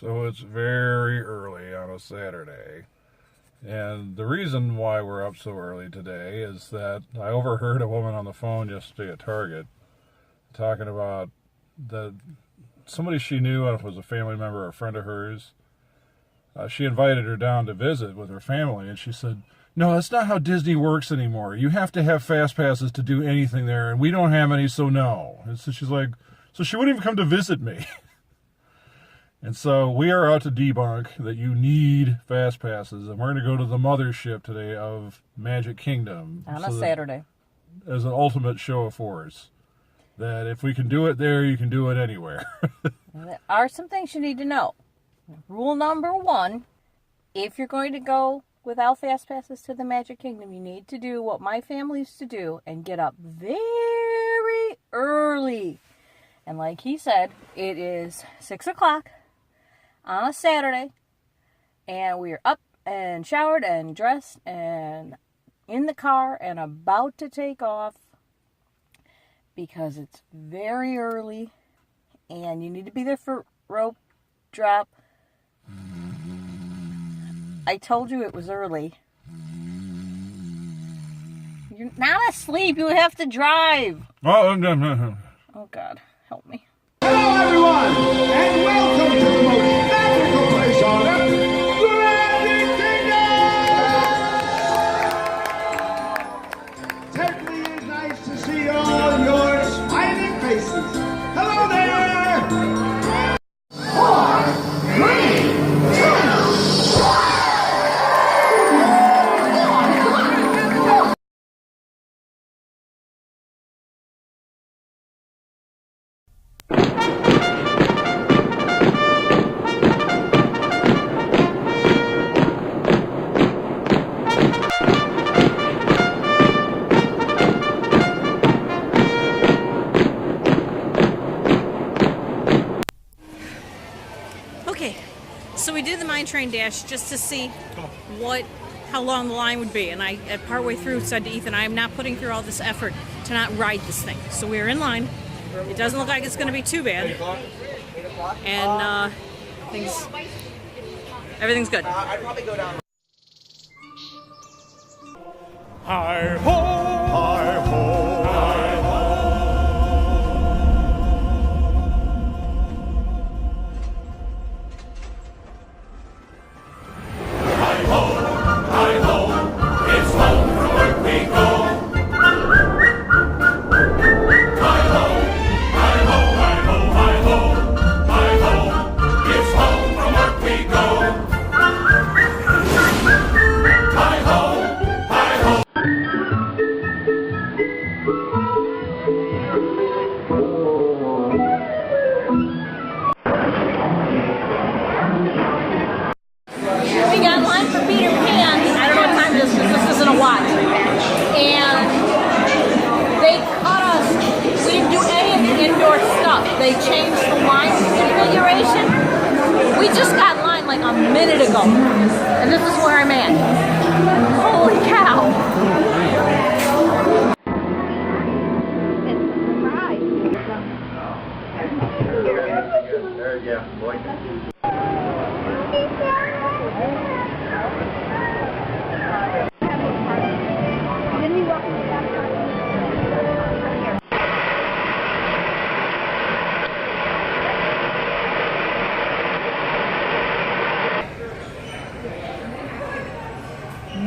So it's very early on a Saturday. And the reason why we're up so early today is that I overheard a woman on the phone yesterday at Target talking about that somebody she knew, if it was a family member or a friend of hers, she invited her down to visit with her family, and she said, "No, that's not how Disney works anymore. You have to have fast passes to do anything there, and we don't have any, so no." And so she's like, so she wouldn't even come to visit me. And so we are out to debunk that you need fast passes, and we're going to go to the mothership today of Magic Kingdom. On a Saturday. As an ultimate show of force. That if we can do it there, you can do it anywhere. There are some things you need to know. Rule number 1, if you're going to go without fast passes to the Magic Kingdom, you need to do what my family used to do and get up very early. And like he said, it is 6 o'clock on a Saturday, and we're up and showered and dressed and in the car and about to take off because it's very early and you need to be there for rope drop. I told you it was early. You're not asleep. You have to drive. Oh, no. Oh, God. Help me. Hello, everyone, and welcome to the most magical place on earth, the Magic Kingdom! Certainly is nice to see all your smiling faces. Hello there! 4, 3, 2, Okay, so we did the mine train dash just to see how long the line would be, and I at partway through said to Ethan, I am not putting through all this effort to not ride this thing. So we're in line. It doesn't look like it's going to be too bad, and everything's good. I'd probably go down. Hi ho! Hi ho! Hi ho! We got in line for Peter Pan. I don't know what time it is because this isn't a watch. And they cut us. We didn't do any of the indoor stuff. They changed the line configuration. We just got in line like a minute ago. And this is where I'm at. Holy cow.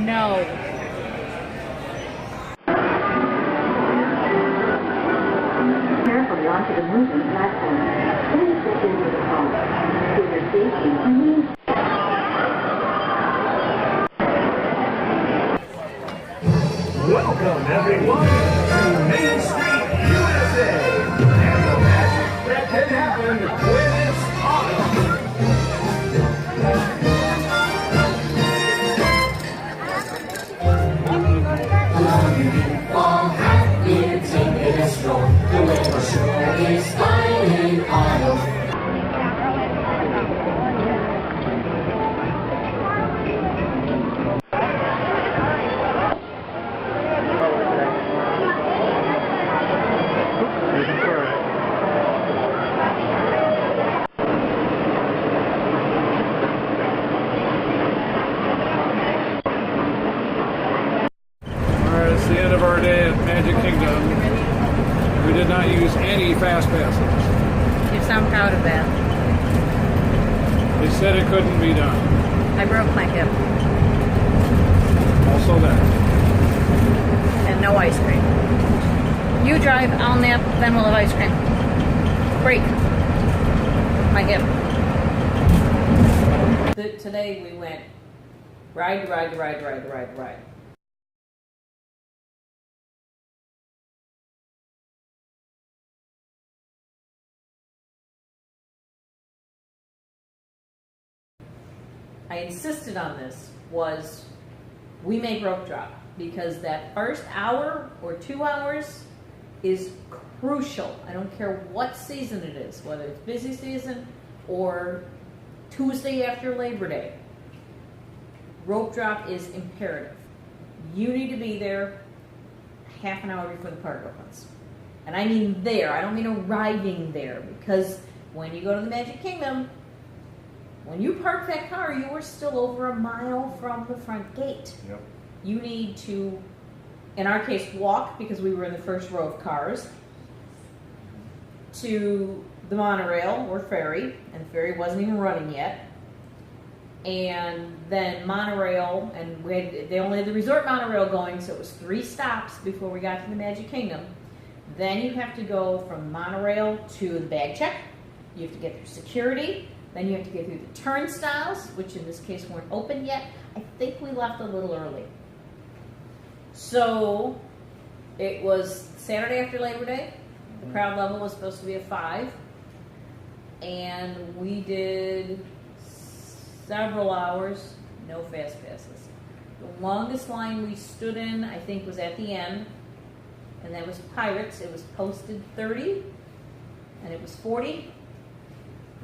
No. Carefully onto the moving platform. Then step into the car. For your safety, please. Welcome, everyone, to Main Street, USA, and the magic that can happen when it's autumn. Fall hat, we're taking a stroll. The weather sure is fine in autumn. did not use any fast passes. You sound proud of that. They said it couldn't be done. I broke my hip. Also that. And no ice cream. You drive, I'll nap, then we'll have ice cream. Break. My hip. Today we went ride. I insisted on this was we make rope drop because that first hour or 2 hours is crucial. I don't care what season it is, whether it's busy season or Tuesday after Labor Day. Rope drop is imperative. You need to be there half an hour before the park opens. And I mean there, I don't mean arriving there, because when you go to the Magic Kingdom, when you park that car, you are still over a mile from the front gate. Yep. You need to, in our case, walk, because we were in the first row of cars, to the monorail or ferry, and the ferry wasn't even running yet. And then monorail, and they only had the resort monorail going, so it was 3 stops before we got to the Magic Kingdom. Then you have to go from monorail to the bag check. You have to get through security. Then you have to get through the turnstiles, which in this case weren't open yet. I think we left a little early. So it was Saturday after Labor Day. The crowd level was supposed to be a 5. And we did several hours, no fast passes. The longest line we stood in, I think, was at the end. And that was Pirates. It was posted 30. And it was 40.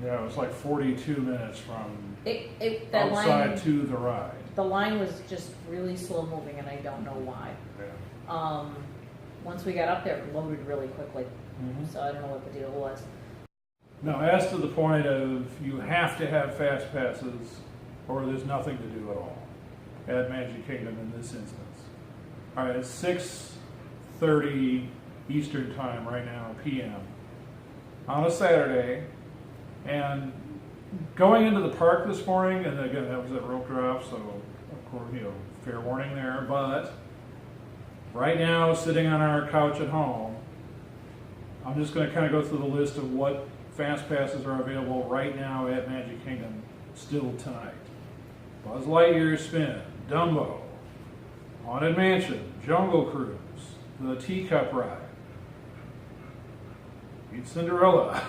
Yeah, it was like 42 minutes from That outside line, to the ride. the line was just really slow moving, and I don't know why. Yeah. Once we got up there, it loaded really quickly. Mhm. So I don't know what the deal was. Now, as to the point of you have to have fast passes or there's nothing to do at all at Magic Kingdom in this instance. All right, it's 6:30 Eastern Time right now, p.m. on a Saturday. And going into the park this morning, and again, that was at rope drop, so of course, fair warning there, but right now, sitting on our couch at home, I'm just going to kind of go through the list of what fast passes are available right now at Magic Kingdom still tonight. Buzz Lightyear Spin, Dumbo, Haunted Mansion, Jungle Cruise, the Teacup Ride, Meet Cinderella,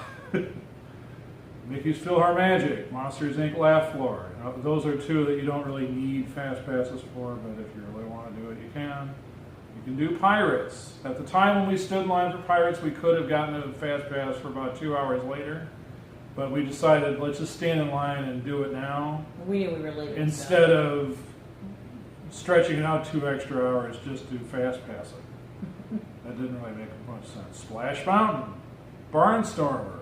Mickey's PhilharMagic, Monsters Inc. Laugh Floor. Those are 2 that you don't really need fast passes for, but if you really want to do it, you can. You can do Pirates. At the time when we stood in line for Pirates, we could have gotten a fast pass for about 2 hours later, but we decided let's just stand in line and do it now. We knew we were late. Instead of stretching it out 2 extra hours just to fast pass it. That didn't really make much sense. Splash Mountain, Barnstormer,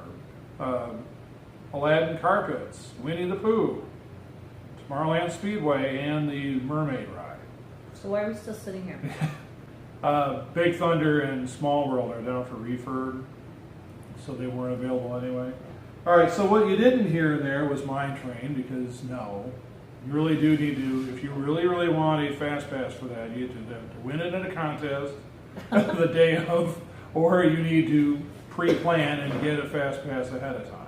Aladdin Carpets, Winnie the Pooh, Tomorrowland Speedway, and the Mermaid Ride. So why are we still sitting here? Big Thunder and Small World are down for refurb, so they weren't available anyway. All right, so what you didn't hear there was Mine Train, because no, you really do need to, if you really, really want a fast pass for that, you have to win it in a contest the day of, or you need to pre-plan and get a fast pass ahead of time.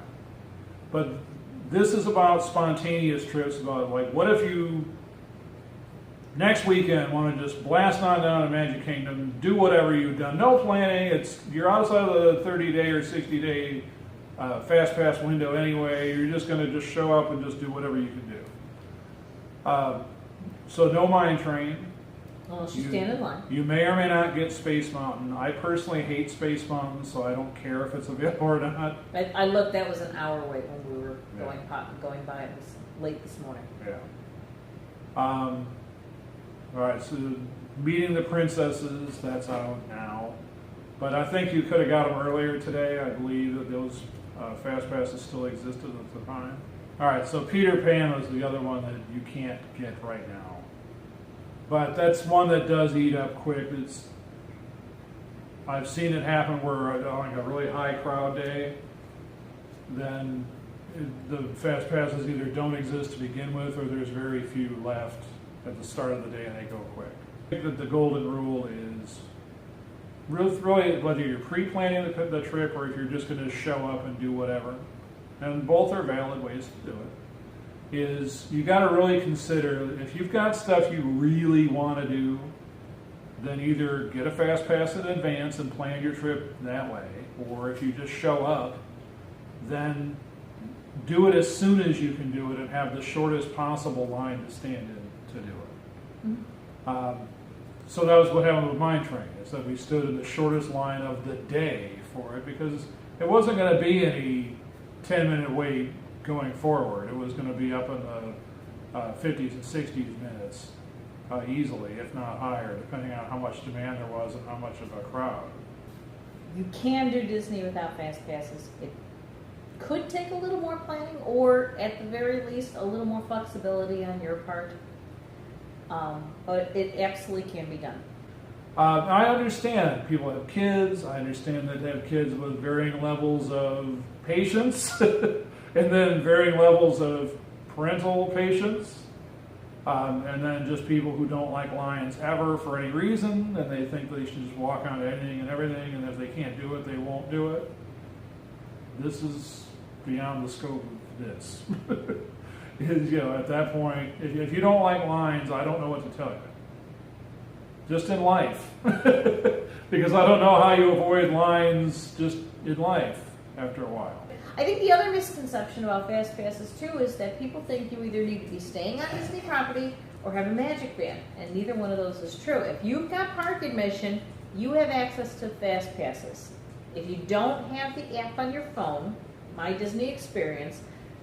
But this is about spontaneous trips, about like, what if you next weekend want to just blast on down to Magic Kingdom, do whatever you've done, no planning, you're outside of the 30-day or 60-day fast pass window anyway, you're just going to just show up and just do whatever you can do. So no Mine Train. Unless you stand in line. You may or may not get Space Mountain. I personally hate Space Mountain, so I don't care if it's available or not. I looked, that was an hour wait when we were going by. It was late this morning. Yeah. All right, so Meeting the Princesses, that's out now. But I think you could have got them earlier today. I believe that those fast passes still existed at the time. All right, so Peter Pan was the other one that you can't get right now. But that's one that does eat up quick. I've seen it happen where on a really high crowd day, then the fast passes either don't exist to begin with, or there's very few left at the start of the day and they go quick. I think that the golden rule is really whether you're pre-planning the trip or if you're just going to show up and do whatever, and both are valid ways to do it, is you got to really consider if you've got stuff you really want to do, then either get a fast pass in advance and plan your trip that way, or if you just show up, then do it as soon as you can do it and have the shortest possible line to stand in to do it. Mm-hmm. So that was what happened with Mine Train, is that we stood in the shortest line of the day for it, because it wasn't going to be any 10-minute wait going forward. It was going to be up in the 50s and 60s minutes easily, if not higher, depending on how much demand there was and how much of a crowd. You can do Disney without fast passes. It could take a little more planning, or at the very least, a little more flexibility on your part. But it absolutely can be done. I understand people have kids. I understand that they have kids with varying levels of patience and then varying levels of parental patience. And then just people who don't like lines ever for any reason, and they think they should just walk onto anything and everything, and if they can't do it, they won't do it. This is beyond the scope of this. At that point, if you don't like lines, I don't know what to tell you. Just in life. Because I don't know how you avoid lines just in life after a while. I think the other misconception about fast passes too is that people think you either need to be staying on Disney property or have a magic band, and neither one of those is true. If you've got park admission, you have access to fast passes. If you don't have the app on your phone, My Disney Experience,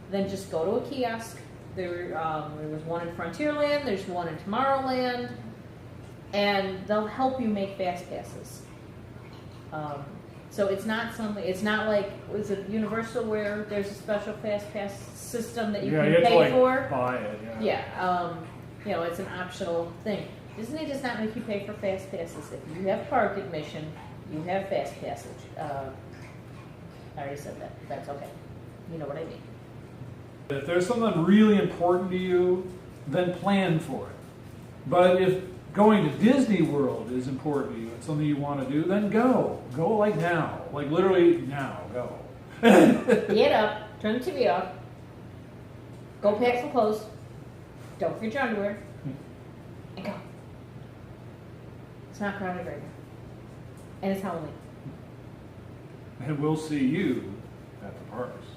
then just go to a kiosk. There was one in Frontierland, there's one in Tomorrowland, and they'll help you make fast passes. So it's not something. It's not like, was it Universal where there's a special fast pass system that you can pay for? Buy it. Yeah. It's an optional thing. Disney does not make you pay for fast passes. If you have park admission, you have fast passage. I already said that. That's okay. You know what I mean. If there's something really important to you, then plan for it. But if going to Disney World is important to you and something you want to do, then go. Go like now. Like literally now. Go. Get up, turn the TV off, go pack some clothes, don't forget your underwear, and go. It's not crowded right now. And it's Halloween. And we'll see you at the parks.